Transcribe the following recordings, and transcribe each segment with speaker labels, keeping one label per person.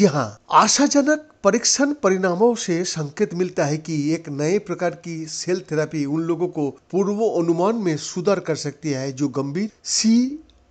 Speaker 1: जी हाँ, आशाजनक परीक्षण परिणामों से संकेत मिलता है कि एक नए प्रकार की सेल थेरेपी उन लोगों को पूर्व अनुमान में सुधार कर सकती है जो गंभीर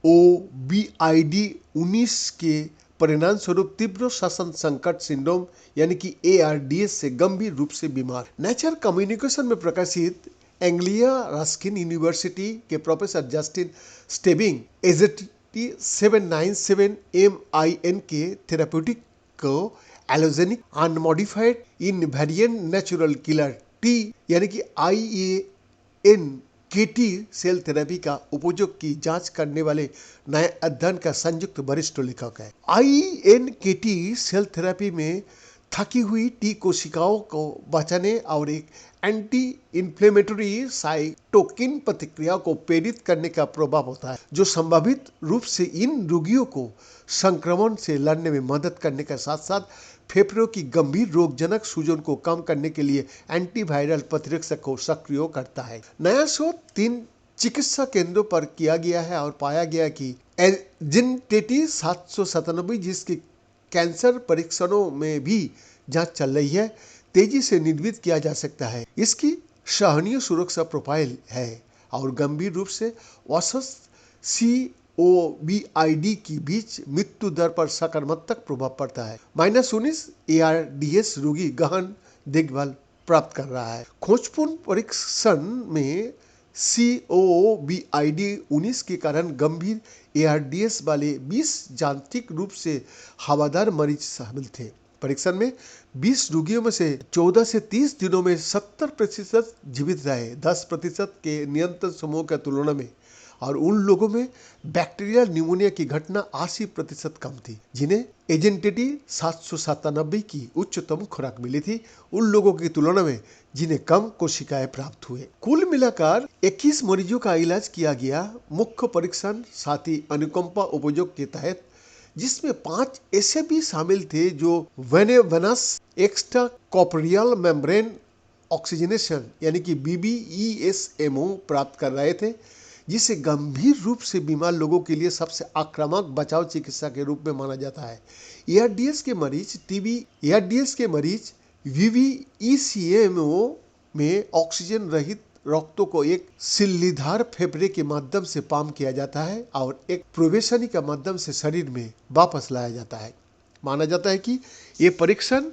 Speaker 1: COVID-19 के परिणाम स्वरूप तीव्र श्वसन संकट सिंड्रोम यानी कि ARDS से गंभीर रूप से बीमार। नेचर कम्युनिकेशन में प्रकाशित एंग्लिया रस्किन यूनिवर्सिटी के प्रोफेसर जस्टिन स्टेबिंग AZT797MIN के थेराप्यूटिक को allogeneic unmodified invariant natural killer T यानी कि IANKT सेल थेरेपी का उपयोग की जांच करने वाले नए अध्ययन का संयुक्त वरिष्ठ लेखक है। IANKT सेल थेरेपी में थकी हुई टी कोशिकाओं को बचाने और एक एंटी इन्फ्लेमेटरी साइटोकिन प्रतिक्रिया को प्रेरित करने का प्रभाव होता है जो संभावित रूप से इन रोगियों को संक्रमण से लड़ने में मदद करने के साथ साथ फेफड़ों की गंभीर रोगजनक सूजन को कम करने के लिए एंटीवायरल प्रतिरक्षा को सक्रिय करता है। नया शोध 3 चिकित्सा केंद्रों पर किया गया है और पाया गया कि AZT797 जिसकी कैंसर परीक्षणों में भी जांच चल रही है तेजी से निर्मित किया जा सकता है। इसकी सहनीय सुरक्षा प्रोफाइल है और गंभीर रूप से औसत COVID की बीच मृत्यु दर पर सकारात्मक प्रभाव पड़ता है। -19 ARDS रोगी गहन देखभाल प्राप्त कर रहा है। खोजपूर्ण परीक्षण में COVID-19 के कारण गंभीर ARDS वाले 20 यांत्रिक रूप से हवादार मरीज शामिल थे। परीक्षण में 20 रोगियों में से 14 से 30 दिनों में 70% जीवित रहे, 10% के नियंत्रण समूह की तुलना में, और उन लोगों में बैक्टीरियल न्यूमोनिया की घटना 80% कम थी जिन्हें AZT797 की उच्चतम खुराक मिली थी, उन लोगों की तुलना में जिन्हें कम कोशिकाएं प्राप्त हुए। कुल मिलाकर 21 मरीजों का इलाज किया गया। मुख्य परीक्षण साथी अनुकंपा उपयोग के तहत जिसमें 5 ऐसे भी शामिल थे जो वेनेवनस एक्स्ट्राकॉर्पोरियल मेम्ब्रेन ऑक्सीजनेशन यानी कि BBESMO प्राप्त कर रहे थे, जिसे गंभीर रूप से बीमार लोगों के लिए सबसे आक्रामक बचाव चिकित्सा के रूप में माना जाता है। ARDS के मरीज ARDS के मरीज VVECMO में ऑक्सीजन रहित रक्तों को एक सिल्लीधार फेफड़े के माध्यम से पंप किया जाता है और एक प्रोबेशनी के माध्यम से शरीर में वापस लाया जाता है। माना जाता है कि ये परीक्षण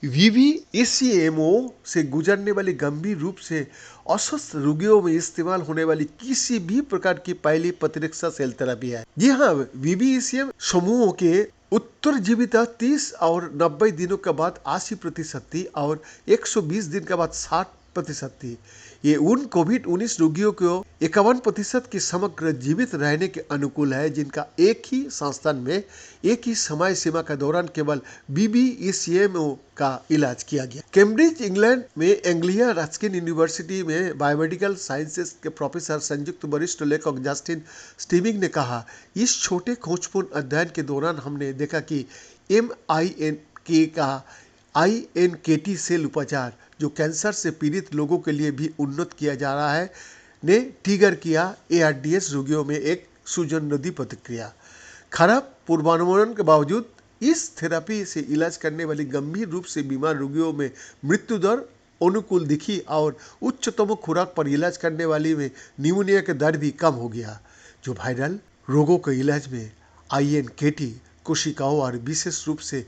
Speaker 1: VVECMO से गुजरने वाली गंभीर रूप से अस्वस्थ रोगियों में इस्तेमाल होने वाली किसी भी प्रकार की पहली प्रतिरक्षा सेल थेरेपी है। जी हाँ, VVECM समूहों के उत्तरजीविता 30 और 90 दिनों के बाद 80% थी और 120 दिन के बाद 60% थी। ये उन COVID-19 रोगियों को 51% की समग्र जीवित रहने के अनुकूल है जिनका एक ही संस्थान में एक ही समय सीमा के दौरान केवल BBECMO का इलाज किया गया। कैम्ब्रिज इंग्लैंड में एंग्लिया रस्किन यूनिवर्सिटी में बायोमेडिकल साइंसेस के प्रोफेसर संयुक्त वरिष्ठ लेखक जस्टिन स्टीबिंग ने कहा, इस छोटे खोजपूर्ण अध्ययन के दौरान हमने देखा कि MINK का INKT सेल उपचार जो कैंसर से पीड़ित लोगों के लिए भी उन्नत किया जा रहा है ने ट्रिगर किया ARDS रोगियों में एक सूजन रोधी प्रतिक्रिया। खराब पूर्वानुमान के बावजूद इस थेरेपी से इलाज करने वाली गंभीर रूप से बीमार रोगियों में मृत्यु दर अनुकूल दिखी और उच्चतम खुराक पर इलाज करने वाली में न्यूमोनिया का दर भी कम हो गया, जो वायरल रोगों के इलाज में INKT कोशिकाओं और विशेष रूप से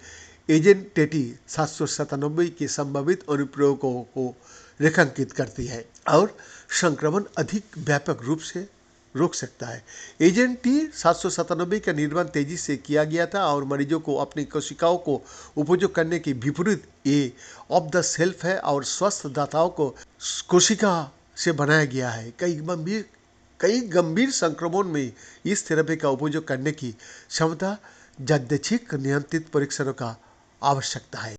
Speaker 1: AZT797 के संभावित अनुप्रयोगों को रेखांकित करती है और संक्रमण अधिक व्यापक रूप से रोक सकता है। AZT797 का निर्माण तेजी से किया गया था और मरीजों को अपनी कोशिकाओं को उपयोग करने के विपरीत ये ऑफ द शेल्फ है और स्वस्थ दाताओं को कोशिका से बनाया गया है। कई गंभीर संक्रमण में इस थेरेपी का उपयोग करने की क्षमता यादृच्छिक नियंत्रित परीक्षणों का आवश्यकता है।